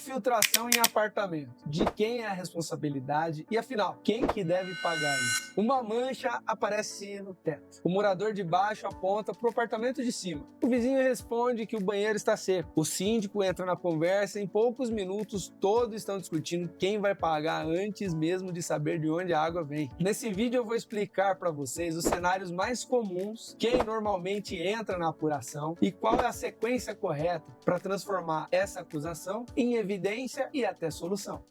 Infiltração em apartamento. De quem é a responsabilidade? E afinal, quem que deve pagar isso? Uma mancha aparece no teto. O morador de baixo aponta para o apartamento de cima. O vizinho responde que o banheiro está seco. O síndico entra na conversa e em poucos minutos todos estão discutindo quem vai pagar antes mesmo de saber de onde a água vem. Nesse vídeo eu vou explicar para vocês os cenários mais comuns, quem normalmente entra na apuração e qual é a sequência correta para transformar essa acusação em evidência e até solução.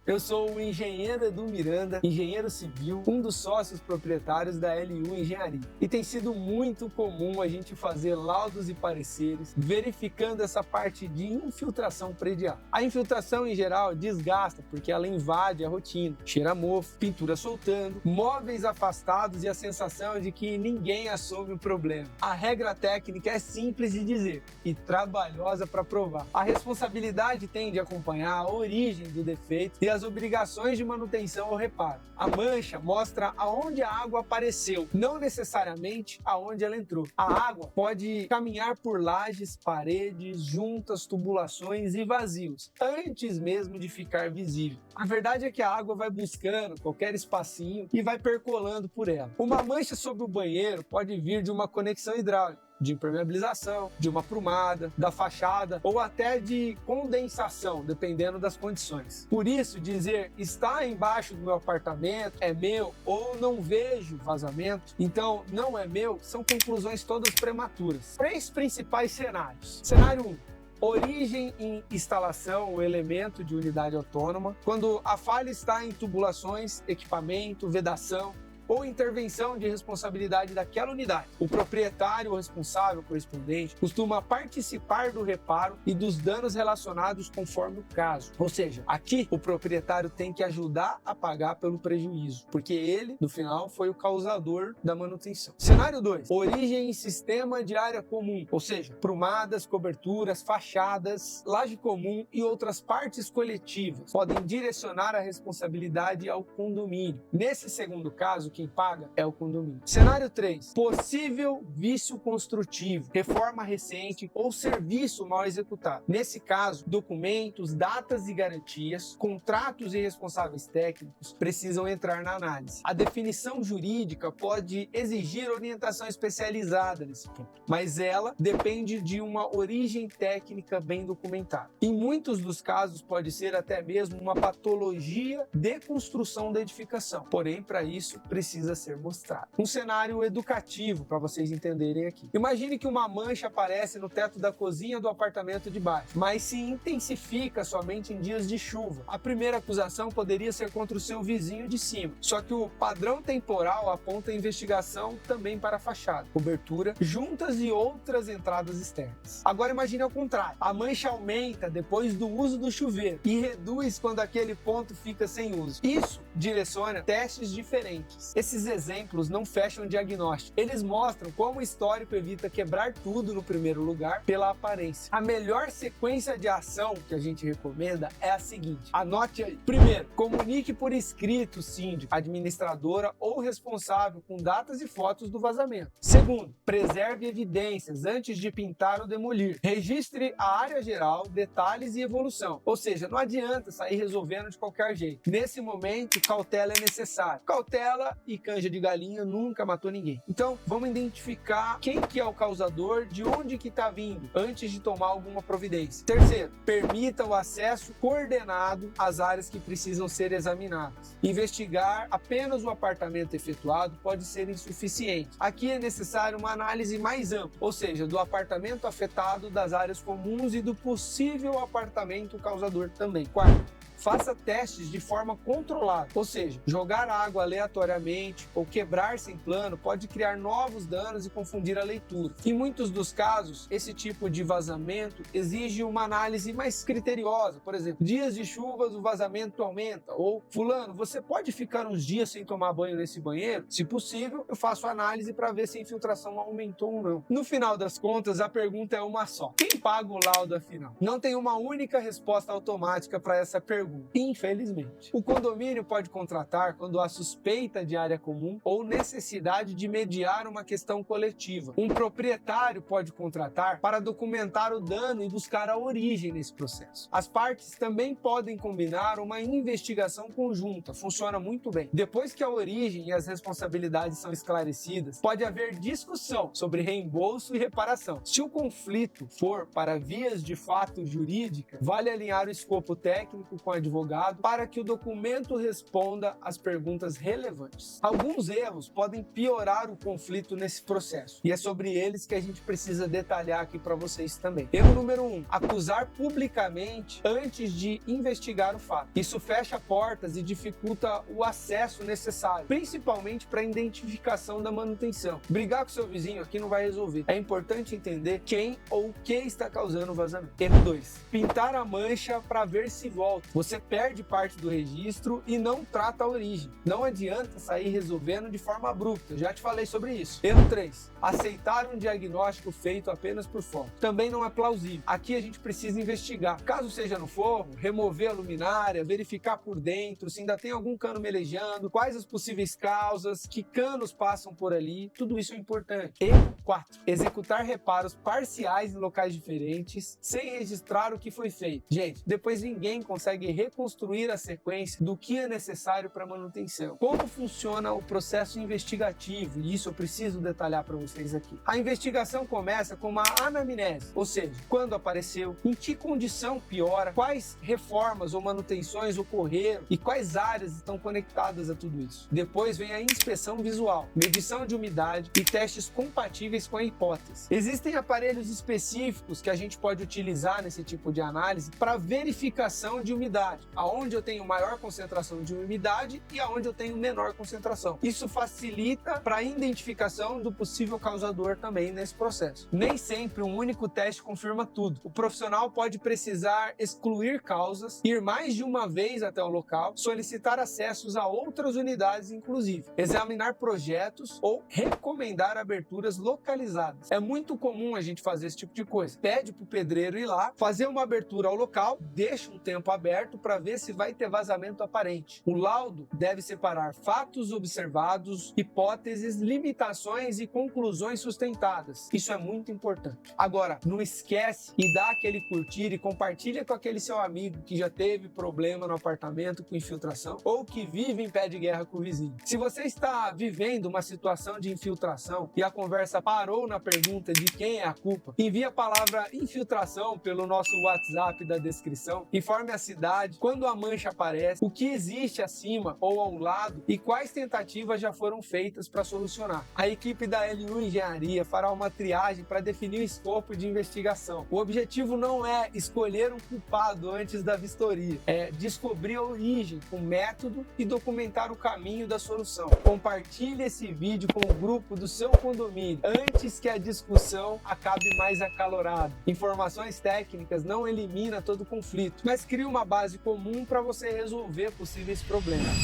Eu sou o engenheiro Edu Miranda, engenheiro civil, um dos sócios proprietários da LU Engenharia. E tem sido muito comum a gente fazer laudos e pareceres verificando essa parte de infiltração predial. A infiltração, em geral, desgasta porque ela invade a rotina, cheira a mofo, pintura soltando, móveis afastados e a sensação de que ninguém assume o problema. A regra técnica é simples de dizer e trabalhosa para provar. A responsabilidade tem de acompanhar a origem do defeito e as obrigações de manutenção ou reparo. A mancha mostra aonde a água apareceu, não necessariamente aonde ela entrou. A água pode caminhar por lajes, paredes, juntas, tubulações e vazios, antes mesmo de ficar visível. A verdade é que a água vai buscando qualquer espacinho e vai percolando por ela. Uma mancha sobre o banheiro pode vir de uma conexão hidráulica, de impermeabilização, de uma prumada, da fachada ou até de condensação, dependendo das condições. Por isso, dizer está embaixo do meu apartamento, é meu, ou não vejo vazamento, então não é meu, são conclusões todas prematuras. 3 principais cenários. Cenário 1. Origem em instalação ou elemento de unidade autônoma, quando a falha está em tubulações, equipamento, vedação, ou intervenção de responsabilidade daquela unidade. O proprietário ou responsável correspondente costuma participar do reparo e dos danos relacionados conforme o caso. Ou seja, aqui o proprietário tem que ajudar a pagar pelo prejuízo, porque ele, no final, foi o causador da manutenção. Cenário 2. Origem em sistema de área comum, ou seja, prumadas, coberturas, fachadas, laje comum e outras partes coletivas podem direcionar a responsabilidade ao condomínio. Nesse segundo caso, quem paga é o condomínio. Cenário 3. Possível vício construtivo, reforma recente ou serviço mal executado. Nesse caso, documentos, datas e garantias, contratos e responsáveis técnicos precisam entrar na análise. A definição jurídica pode exigir orientação especializada nesse ponto, mas ela depende de uma origem técnica bem documentada. Em muitos dos casos pode ser até mesmo uma patologia de construção da edificação, porém para isso precisa ser mostrado. Um cenário educativo para vocês entenderem aqui. Imagine que uma mancha aparece no teto da cozinha do apartamento de baixo, mas se intensifica somente em dias de chuva. A primeira acusação poderia ser contra o seu vizinho de cima, só que o padrão temporal aponta a investigação também para a fachada, cobertura, juntas e outras entradas externas. Agora imagine ao contrário. A mancha aumenta depois do uso do chuveiro e reduz quando aquele ponto fica sem uso. Isso direciona testes diferentes. Esses exemplos não fecham o diagnóstico. Eles mostram como o histórico evita quebrar tudo no primeiro lugar pela aparência. A melhor sequência de ação que a gente recomenda é a seguinte. Anote aí. Primeiro, comunique por escrito o síndico, administradora ou responsável com datas e fotos do vazamento. Segundo, preserve evidências antes de pintar ou demolir. Registre a área geral, detalhes e evolução. Ou seja, não adianta sair resolvendo de qualquer jeito. Nesse momento, cautela é necessária. Cautela e canja de galinha nunca matou ninguém. Então, vamos identificar quem que é o causador, de onde que está vindo, antes de tomar alguma providência. Terceiro, permita o acesso coordenado às áreas que precisam ser examinadas. Investigar apenas o apartamento efetuado pode ser insuficiente. Aqui é necessário uma análise mais ampla, ou seja, do apartamento afetado, das áreas comuns e do possível apartamento causador também. Quarto, faça testes de forma controlada, ou seja, jogar água aleatoriamente ou quebrar sem plano pode criar novos danos e confundir a leitura. Em muitos dos casos, esse tipo de vazamento exige uma análise mais criteriosa. Por exemplo, dias de chuvas o vazamento aumenta, ou fulano, você pode ficar uns dias sem tomar banho nesse banheiro? Se possível, eu faço análise para ver se a infiltração aumentou ou não. No final das contas, a pergunta é uma só. Quem paga o laudo afinal? Não tem uma única resposta automática para essa pergunta. pergunta. Infelizmente. O condomínio pode contratar quando há suspeita de área comum ou necessidade de mediar uma questão coletiva. Um proprietário pode contratar para documentar o dano e buscar a origem nesse processo. As partes também podem combinar uma investigação conjunta. Funciona muito bem. Depois que a origem e as responsabilidades são esclarecidas, pode haver discussão sobre reembolso e reparação. Se o conflito for para vias de fato jurídica, vale alinhar o escopo técnico com o advogado para que o documento responda às perguntas relevantes. Alguns erros podem piorar o conflito nesse processo, e é sobre eles que a gente precisa detalhar aqui para vocês também. Erro número 1: acusar publicamente antes de investigar o fato. Isso fecha portas e dificulta o acesso necessário, principalmente para a identificação da manutenção. Brigar com seu vizinho aqui não vai resolver. É importante entender quem ou o que está causando o vazamento. Erro 2: pintar a mancha para ver se volta. Você perde parte do registro e não trata a origem. Não adianta sair resolvendo de forma abrupta. Já te falei sobre isso. Erro 3: aceitar um diagnóstico feito apenas por foto. Também não é plausível. Aqui a gente precisa investigar. Caso seja no forro, remover a luminária, verificar por dentro se ainda tem algum cano melejando, quais as possíveis causas, que canos passam por ali. Tudo isso é importante. Erro 4: executar reparos parciais em locais diferentes sem registrar o que foi feito. Gente, depois ninguém consegue reconstruir a sequência do que é necessário para manutenção. Como funciona o processo investigativo? E isso eu preciso detalhar para vocês aqui. A investigação começa com uma anamnese, ou seja, quando apareceu, em que condição piora, quais reformas ou manutenções ocorreram e quais áreas estão conectadas a tudo isso. Depois vem a inspeção visual, medição de umidade e testes compatíveis com a hipótese. Existem aparelhos específicos que a gente pode utilizar nesse tipo de análise para verificação de umidade, aonde eu tenho maior concentração de umidade e aonde eu tenho menor concentração. Isso facilita para a identificação do possível causador também nesse processo. Nem sempre um único teste confirma tudo. O profissional pode precisar excluir causas, ir mais de uma vez até o local, solicitar acessos a outras unidades inclusive, examinar projetos ou recomendar aberturas localizadas. É muito comum a gente fazer esse tipo de coisa. Pede para o pedreiro ir lá, fazer uma abertura ao local, deixa um tempo aberto para ver se vai ter vazamento aparente. O laudo deve separar fatos observados, hipóteses, limitações e conclusões sustentadas. Isso é muito importante. Agora, não esquece e dá aquele curtir e compartilha com aquele seu amigo que já teve problema no apartamento com infiltração ou que vive em pé de guerra com o vizinho. Se você está vivendo uma situação de infiltração e a conversa parou na pergunta de quem é a culpa, envie a palavra infiltração pelo nosso WhatsApp da descrição, informe a cidade, quando a mancha aparece, o que existe acima ou ao lado e quais tentativas já foram feitas para solucionar. A equipe da LU Engenharia fará uma triagem para definir o escopo de investigação. O objetivo não é escolher um culpado antes da vistoria, é descobrir a origem, o método e documentar o caminho da solução. Compartilhe esse vídeo com o grupo do seu condomínio antes que a discussão acabe mais acalorada. Informações técnicas não eliminam todo o conflito, mas cria uma base comum para você resolver possíveis problemas.